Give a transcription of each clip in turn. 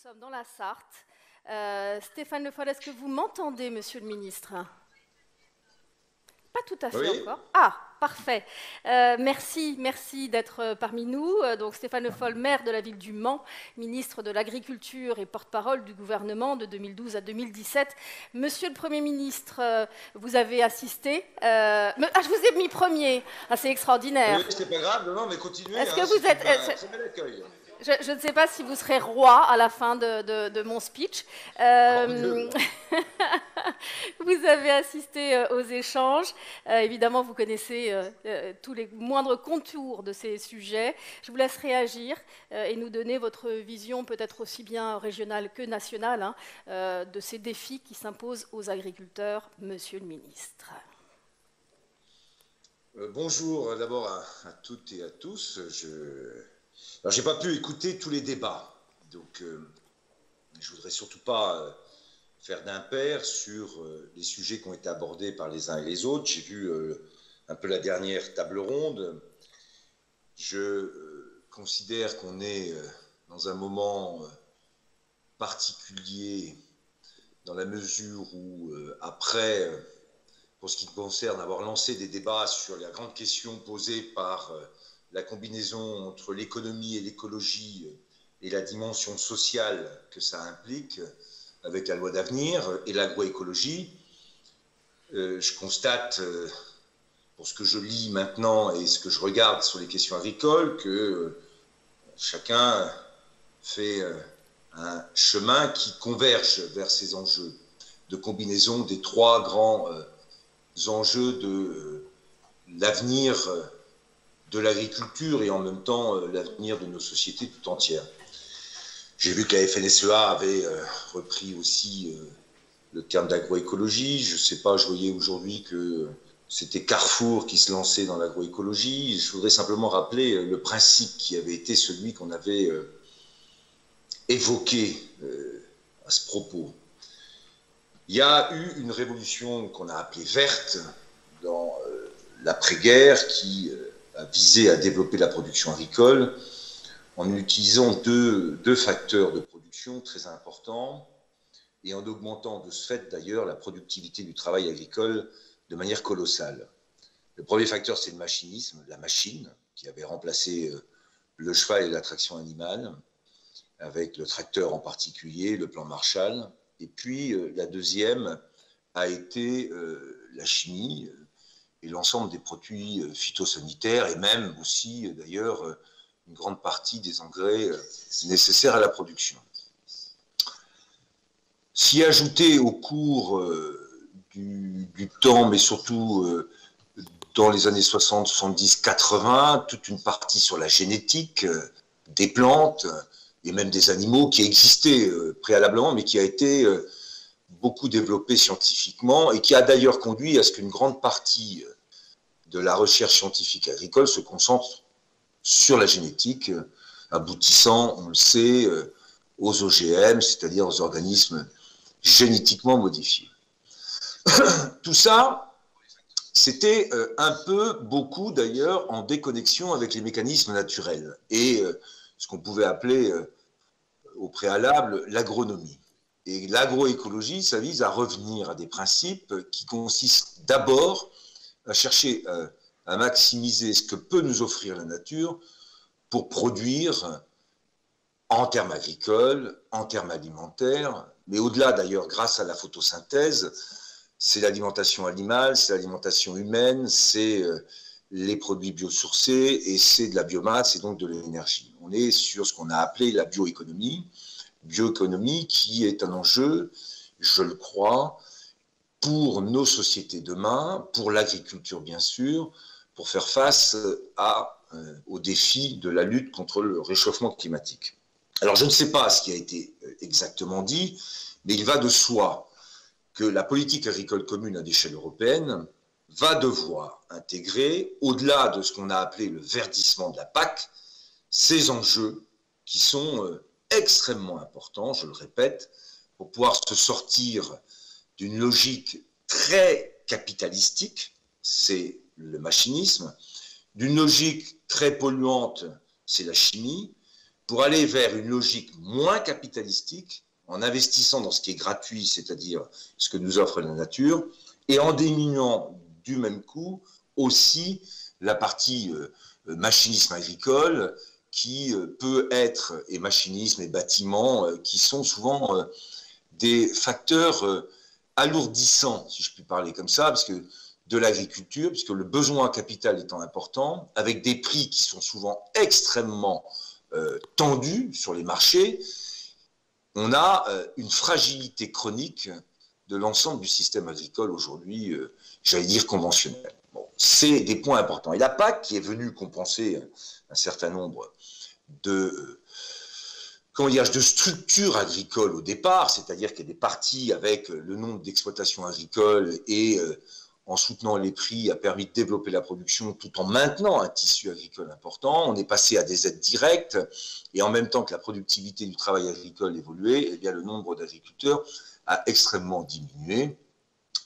sommes dans la Sarthe. Stéphane Le Foll, est-ce que vous m'entendez, monsieur le ministre? Pas tout à fait Oui. encore. Ah, parfait. Merci d'être parmi nous. Donc Stéphane Le Foll, maire de la ville du Mans, ministre de l'Agriculture et porte-parole du gouvernement de 2012 à 2017. Monsieur le Premier ministre, vous avez assisté. Je vous ai mis premier. Ah, c'est extraordinaire. Oui, c'est pas grave, non, mais continuez. Est-ce que vous êtes... Très bel accueil. Je ne sais pas si vous serez roi à la fin de mon speech. Vous avez assisté aux échanges. Évidemment, vous connaissez tous les moindres contours de ces sujets. Je vous laisse réagir et nous donner votre vision, peut-être aussi bien régionale que nationale, de ces défis qui s'imposent aux agriculteurs, monsieur le ministre. Bonjour d'abord à toutes et à tous. Alors, j'ai pas pu écouter tous les débats, donc je voudrais surtout pas faire d'impair sur les sujets qui ont été abordés par les uns et les autres. J'ai vu un peu la dernière table ronde. Je considère qu'on est dans un moment particulier dans la mesure où après, pour ce qui concerne avoir lancé des débats sur la grande question posée par la combinaison entre l'économie et l'écologie et la dimension sociale que ça implique avec la loi d'avenir et l'agroécologie, je constate, pour ce que je lis maintenant et ce que je regarde sur les questions agricoles, que chacun fait un chemin qui converge vers ces enjeux de combinaison des trois grands enjeux de l'avenir de l'agriculture et en même temps l'avenir de nos sociétés tout entières. J'ai vu que la FNSEA avait repris aussi le terme d'agroécologie. Je ne sais pas, je voyais aujourd'hui que c'était Carrefour qui se lançait dans l'agroécologie. Je voudrais simplement rappeler le principe qui avait été celui qu'on avait évoqué à ce propos. Il y a eu une révolution qu'on a appelée verte dans l'après-guerre qui a visé à développer la production agricole en utilisant deux facteurs de production très importants et en augmentant de ce fait d'ailleurs la productivité du travail agricole de manière colossale. Le premier facteur, c'est le machinisme, la machine, qui avait remplacé le cheval et la traction animale, avec le tracteur en particulier, le plan Marshall. Et puis la deuxième a été la chimie et l'ensemble des produits phytosanitaires et même aussi d'ailleurs une grande partie des engrais nécessaires à la production. S'y ajouter au cours du temps, mais surtout dans les années 60, 70, 80, toute une partie sur la génétique des plantes et même des animaux qui existaient préalablement, mais qui a été beaucoup développée scientifiquement et qui a d'ailleurs conduit à ce qu'une grande partie de la recherche scientifique agricole se concentre sur la génétique, aboutissant, on le sait, aux OGM, c'est-à-dire aux organismes génétiquement modifiés. Tout ça, c'était un peu, beaucoup d'ailleurs, en déconnexion avec les mécanismes naturels et ce qu'on pouvait appeler au préalable l'agronomie. Et l'agroécologie, ça vise à revenir à des principes qui consistent d'abord à chercher à maximiser ce que peut nous offrir la nature pour produire en termes agricoles, en termes alimentaires, mais au-delà d'ailleurs grâce à la photosynthèse, c'est l'alimentation animale, c'est l'alimentation humaine, c'est les produits biosourcés et c'est de la biomasse et donc de l'énergie. On est sur ce qu'on a appelé la bioéconomie qui est un enjeu, je le crois, pour nos sociétés demain, pour l'agriculture bien sûr, pour faire face aux défis de la lutte contre le réchauffement climatique. Alors je ne sais pas ce qui a été exactement dit, mais il va de soi que la politique agricole commune à l'échelle européenne va devoir intégrer, au-delà de ce qu'on a appelé le verdissement de la PAC, ces enjeux qui sont extrêmement importants, je le répète, pour pouvoir se sortir d'une logique très capitalistique, c'est le machinisme, d'une logique très polluante, c'est la chimie, pour aller vers une logique moins capitalistique, en investissant dans ce qui est gratuit, c'est-à-dire ce que nous offre la nature, et en diminuant du même coup aussi la partie machinisme agricole qui peut être, et machinisme et bâtiment, qui sont souvent des facteurs alourdissants, si je puis parler comme ça, parce que de l'agriculture, puisque le besoin en capital étant important, avec des prix qui sont souvent extrêmement tendus sur les marchés, on a une fragilité chronique de l'ensemble du système agricole aujourd'hui, j'allais dire conventionnel. Bon, c'est des points importants. Et la PAC, qui est venue compenser un certain nombre de, de structures agricoles au départ, c'est-à-dire qu'elle est partie avec le nombre d'exploitations agricoles et en soutenant les prix, a permis de développer la production tout en maintenant un tissu agricole important. On est passé à des aides directes et en même temps que la productivité du travail agricole évoluait, eh bien, le nombre d'agriculteurs a extrêmement diminué.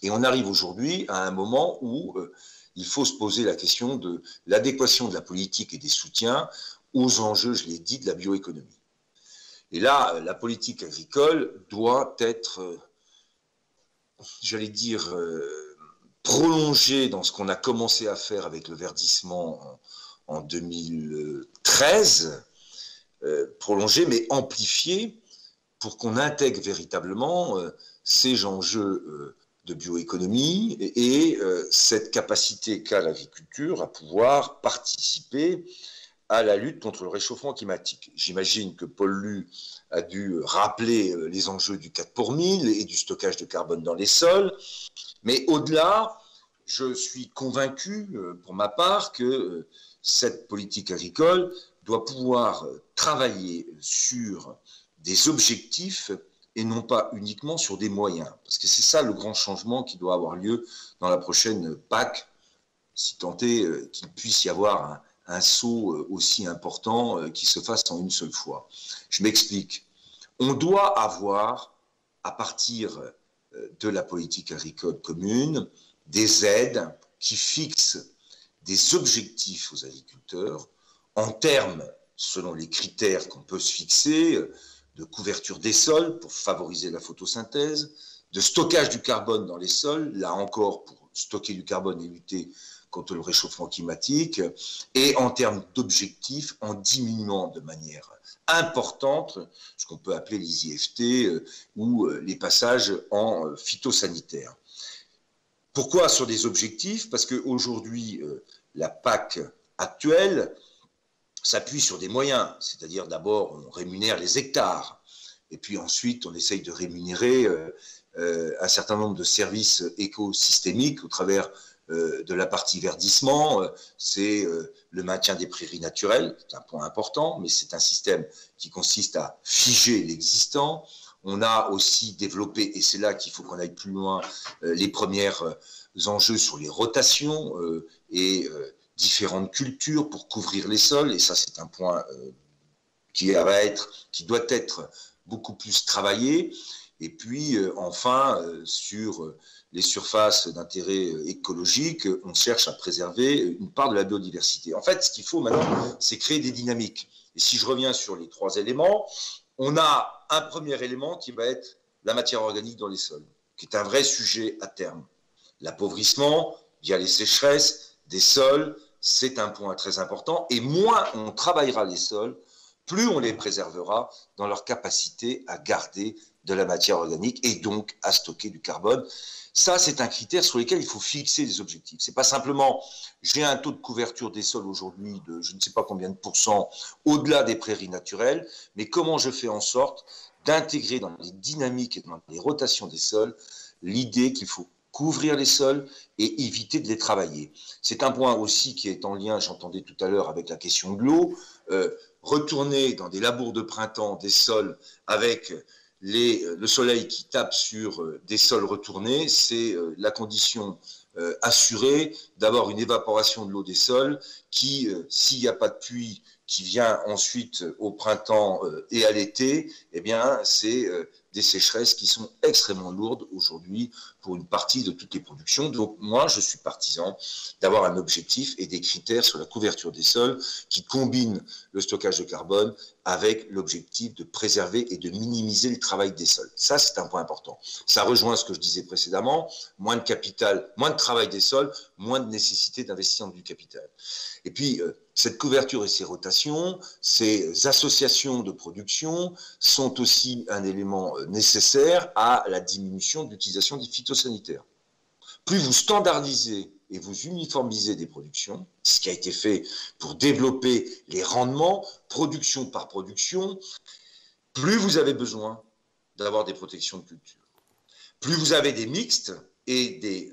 Et on arrive aujourd'hui à un moment où il faut se poser la question de l'adéquation de la politique et des soutiens aux enjeux, je l'ai dit, de la bioéconomie. Et là, la politique agricole doit être, j'allais dire, prolongée dans ce qu'on a commencé à faire avec le verdissement en 2013, prolongée mais amplifiée pour qu'on intègre véritablement ces enjeux de bioéconomie et cette capacité qu'a l'agriculture à pouvoir participer à la lutte contre le réchauffement climatique. J'imagine que Paul Lu a dû rappeler les enjeux du 4 pour 1000 et du stockage de carbone dans les sols, mais au-delà, je suis convaincu, pour ma part, que cette politique agricole doit pouvoir travailler sur des objectifs et non pas uniquement sur des moyens. Parce que c'est ça le grand changement qui doit avoir lieu dans la prochaine PAC, si tant est qu'il puisse y avoir un saut aussi important qui se fasse en une seule fois. Je m'explique. On doit avoir, à partir de la politique agricole commune, des aides qui fixent des objectifs aux agriculteurs en termes, selon les critères qu'on peut se fixer, de couverture des sols pour favoriser la photosynthèse, de stockage du carbone dans les sols, là encore pour stocker du carbone et lutter contre le réchauffement climatique, et en termes d'objectifs, en diminuant de manière importante ce qu'on peut appeler les IFT ou les passages en phytosanitaire. Pourquoi sur des objectifs? Parce qu'aujourd'hui, la PAC actuelle s'appuie sur des moyens, c'est-à-dire d'abord on rémunère les hectares, et puis ensuite on essaye de rémunérer un certain nombre de services écosystémiques au travers de la partie verdissement, c'est le maintien des prairies naturelles, c'est un point important, mais c'est un système qui consiste à figer l'existant. On a aussi développé, et c'est là qu'il faut qu'on aille plus loin, les premiers enjeux sur les rotations et différentes cultures pour couvrir les sols, et ça c'est un point qui doit être beaucoup plus travaillé. Et puis enfin, sur les surfaces d'intérêt écologique, on cherche à préserver une part de la biodiversité. En fait, ce qu'il faut maintenant, c'est créer des dynamiques. Et si je reviens sur les 3 éléments, on a un premier élément qui va être la matière organique dans les sols, qui est un vrai sujet à terme. L'appauvrissement via les sécheresses des sols, c'est un point très important. Et moins on travaillera les sols, plus on les préservera dans leur capacité à garder de la matière organique et donc à stocker du carbone. Ça, c'est un critère sur lequel il faut fixer des objectifs. Ce n'est pas simplement, j'ai un taux de couverture des sols aujourd'hui de je ne sais pas combien de pourcents au-delà des prairies naturelles, mais comment je fais en sorte d'intégrer dans les dynamiques et dans les rotations des sols l'idée qu'il faut couvrir les sols et éviter de les travailler. C'est un point aussi qui est en lien, j'entendais tout à l'heure, avec la question de l'eau. Retourner dans des labours de printemps des sols avec le soleil qui tape sur des sols retournés, c'est la condition assurée d'avoir une évaporation de l'eau des sols qui, s'il n'y a pas de pluie qui vient ensuite au printemps et à l'été, eh bien, c'est des sécheresses qui sont extrêmement lourdes aujourd'hui pour une partie de toutes les productions. Donc moi, je suis partisan d'avoir un objectif et des critères sur la couverture des sols qui combinent le stockage de carbone avec l'objectif de préserver et de minimiser le travail des sols. Ça, c'est un point important. Ça rejoint ce que je disais précédemment, moins de capital, moins de travail des sols, moins de nécessité d'investir dans du capital. Et puis, cette couverture et ces rotations, ces associations de production sont aussi un élément nécessaire à la diminution de l'utilisation des phytosanitaires. Plus vous standardisez et vous uniformisez des productions, ce qui a été fait pour développer les rendements, production par production, plus vous avez besoin d'avoir des protections de culture. Plus vous avez des mixtes et des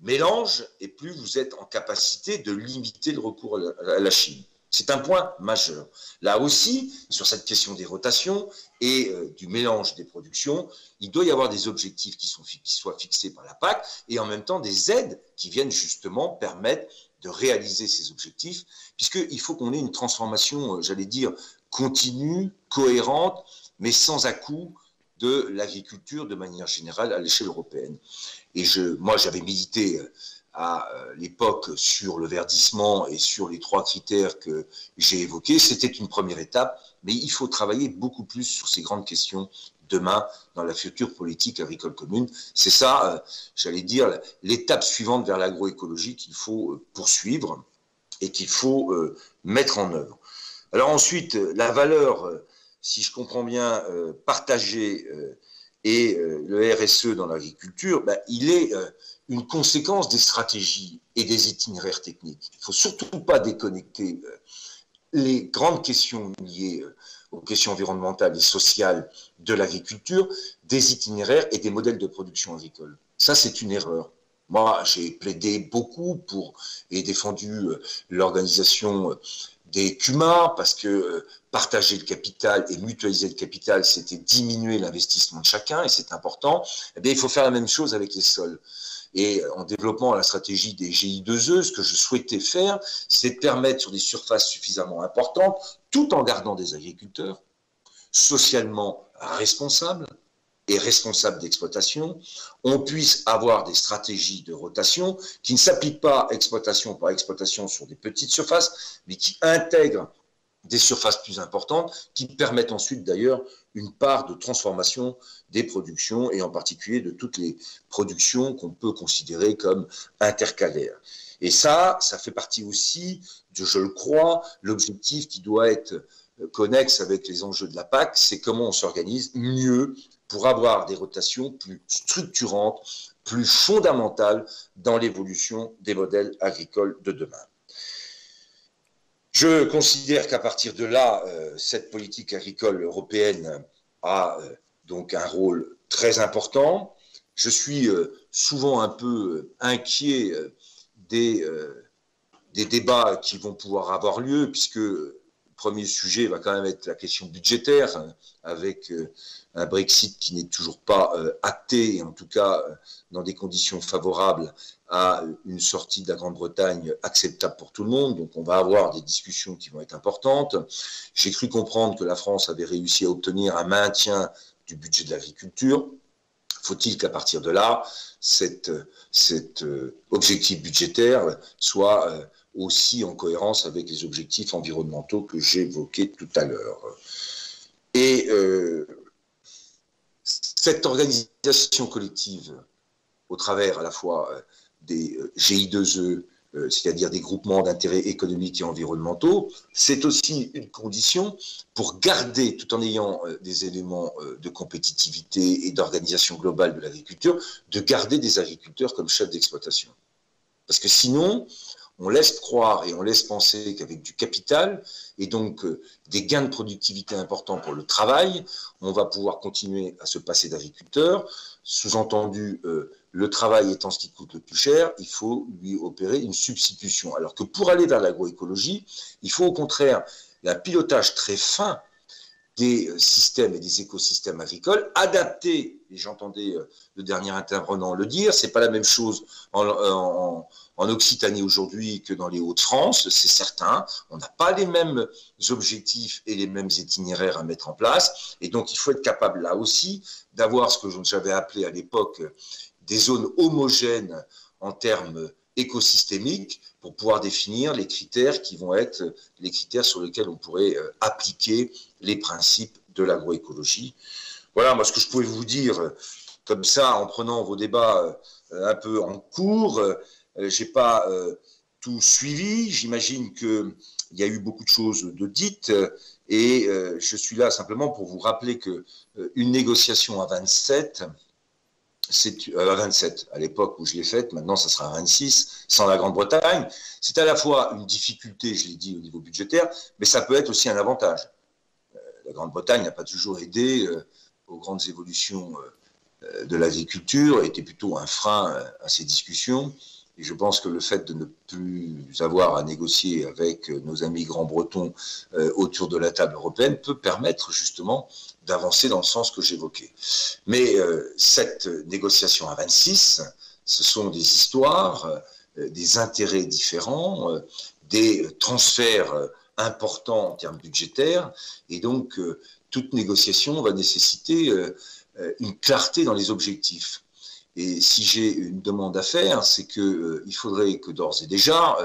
mélanges, et plus vous êtes en capacité de limiter le recours à la Chine. C'est un point majeur. Là aussi, sur cette question des rotations et du mélange des productions, il doit y avoir des objectifs qui soient fixés par la PAC et en même temps des aides qui viennent justement permettre de réaliser ces objectifs, puisqu'il faut qu'on ait une transformation, j'allais dire, continue, cohérente, mais sans à-coups de l'agriculture de manière générale à l'échelle européenne. Et moi, j'avais milité à l'époque sur le verdissement et sur les 3 critères que j'ai évoqués. C'était une première étape, mais il faut travailler beaucoup plus sur ces grandes questions demain dans la future politique agricole commune. C'est ça, j'allais dire, l'étape suivante vers l'agroécologie qu'il faut poursuivre et qu'il faut mettre en œuvre. Alors ensuite, la valeur, si je comprends bien, partagée et le RSE dans l'agriculture, il est une conséquence des stratégies et des itinéraires techniques. Il ne faut surtout pas déconnecter les grandes questions liées aux questions environnementales et sociales de l'agriculture des itinéraires et des modèles de production agricole. Ça, c'est une erreur. Moi, j'ai plaidé beaucoup pour et défendu l'organisation des CUMA, parce que partager le capital et mutualiser le capital, c'était diminuer l'investissement de chacun, et c'est important. Eh bien, il faut faire la même chose avec les sols. Et en développant la stratégie des GI2E, ce que je souhaitais faire, c'est de permettre sur des surfaces suffisamment importantes, tout en gardant des agriculteurs socialement responsables et responsables d'exploitation, on puisse avoir des stratégies de rotation qui ne s'appliquent pas exploitation par exploitation sur des petites surfaces, mais qui intègrent des surfaces plus importantes, qui permettent ensuite d'ailleurs une part de transformation des productions, et en particulier de toutes les productions qu'on peut considérer comme intercalaires. Et ça fait partie aussi, je le crois, l'objectif qui doit être connexe avec les enjeux de la PAC, c'est comment on s'organise mieux pour avoir des rotations plus structurantes, plus fondamentales dans l'évolution des modèles agricoles de demain. Je considère qu'à partir de là, cette politique agricole européenne a donc un rôle très important. Je suis souvent un peu inquiet des débats qui vont pouvoir avoir lieu, puisque le premier sujet va quand même être la question budgétaire, avec un Brexit qui n'est toujours pas acté, et en tout cas dans des conditions favorables à une sortie de la Grande-Bretagne acceptable pour tout le monde. Donc on va avoir des discussions qui vont être importantes. J'ai cru comprendre que la France avait réussi à obtenir un maintien du budget de l'agriculture. Faut-il qu'à partir de là, cet objectif budgétaire soit aussi en cohérence avec les objectifs environnementaux que j'évoquais tout à l'heure. Et cette organisation collective, au travers à la fois des GI2E, c'est-à-dire des groupements d'intérêts économiques et environnementaux, c'est aussi une condition pour garder, tout en ayant des éléments de compétitivité et d'organisation globale de l'agriculture, de garder des agriculteurs comme chefs d'exploitation. Parce que sinon, on laisse croire et on laisse penser qu'avec du capital et donc des gains de productivité importants pour le travail, on va pouvoir continuer à se passer d'agriculteurs. Sous-entendu, le travail étant ce qui coûte le plus cher, il faut lui opérer une substitution. Alors que pour aller vers l'agroécologie, il faut au contraire un pilotage très fin des systèmes et des écosystèmes agricoles adaptés. Et j'entendais le dernier intervenant le dire, c'est pas la même chose en Occitanie aujourd'hui que dans les Hauts-de-France, c'est certain. On n'a pas les mêmes objectifs et les mêmes itinéraires à mettre en place. Et donc, il faut être capable là aussi d'avoir ce que j'avais appelé à l'époque des zones homogènes en termes écosystémiques pour pouvoir définir les critères qui vont être les critères sur lesquels on pourrait appliquer les principes de l'agroécologie. Voilà, moi, ce que je pouvais vous dire, comme ça, en prenant vos débats un peu en cours, je n'ai pas tout suivi. J'imagine qu'il y a eu beaucoup de choses de dites et je suis là simplement pour vous rappeler qu'une négociation à 27, c'est à 27 à l'époque où je l'ai faite, maintenant ça sera à 26, sans la Grande-Bretagne, c'est à la fois une difficulté, je l'ai dit, au niveau budgétaire, mais ça peut être aussi un avantage. La Grande-Bretagne n'a pas toujours aidé aux grandes évolutions de l'agriculture, était plutôt un frein à ces discussions. Et je pense que le fait de ne plus avoir à négocier avec nos amis grands-bretons autour de la table européenne peut permettre justement d'avancer dans le sens que j'évoquais. Mais cette négociation à 26, ce sont des histoires, des intérêts différents, des transferts importants en termes budgétaires, et donc toute négociation va nécessiter une clarté dans les objectifs. Et si j'ai une demande à faire, c'est qu'il faudrait que d'ores et déjà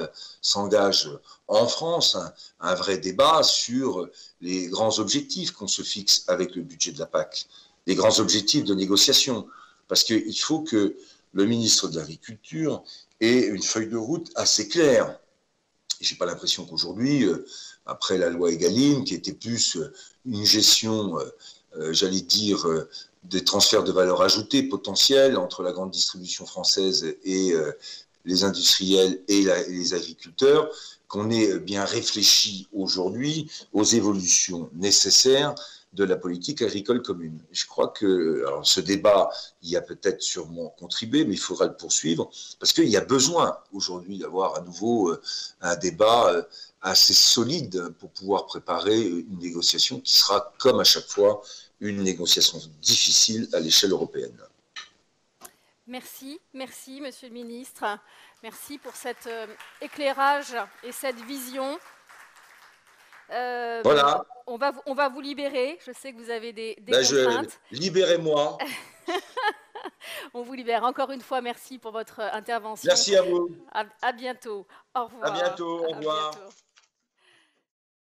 s'engage en France un vrai débat sur les grands objectifs qu'on se fixe avec le budget de la PAC, les grands objectifs de négociation. Parce qu'il faut que le ministre de l'Agriculture ait une feuille de route assez claire. Je n'ai pas l'impression qu'aujourd'hui, après la loi Egalim, qui était plus une gestion, j'allais dire, des transferts de valeur ajoutée potentiels entre la grande distribution française et les industriels et les agriculteurs, qu'on ait bien réfléchi aujourd'hui aux évolutions nécessaires de la politique agricole commune. Je crois que alors ce débat y a peut-être sûrement contribué, mais il faudra le poursuivre, parce qu'il y a besoin aujourd'hui d'avoir à nouveau un débat assez solide pour pouvoir préparer une négociation qui sera, comme à chaque fois, une négociation difficile à l'échelle européenne. Merci, merci Monsieur le Ministre. Merci pour cet éclairage et cette vision. Voilà. On va vous libérer. Je sais que vous avez des contraintes. Libérez-moi. On vous libère. Encore une fois, merci pour votre intervention. Merci à vous. À bientôt. Au revoir. À bientôt. Au revoir.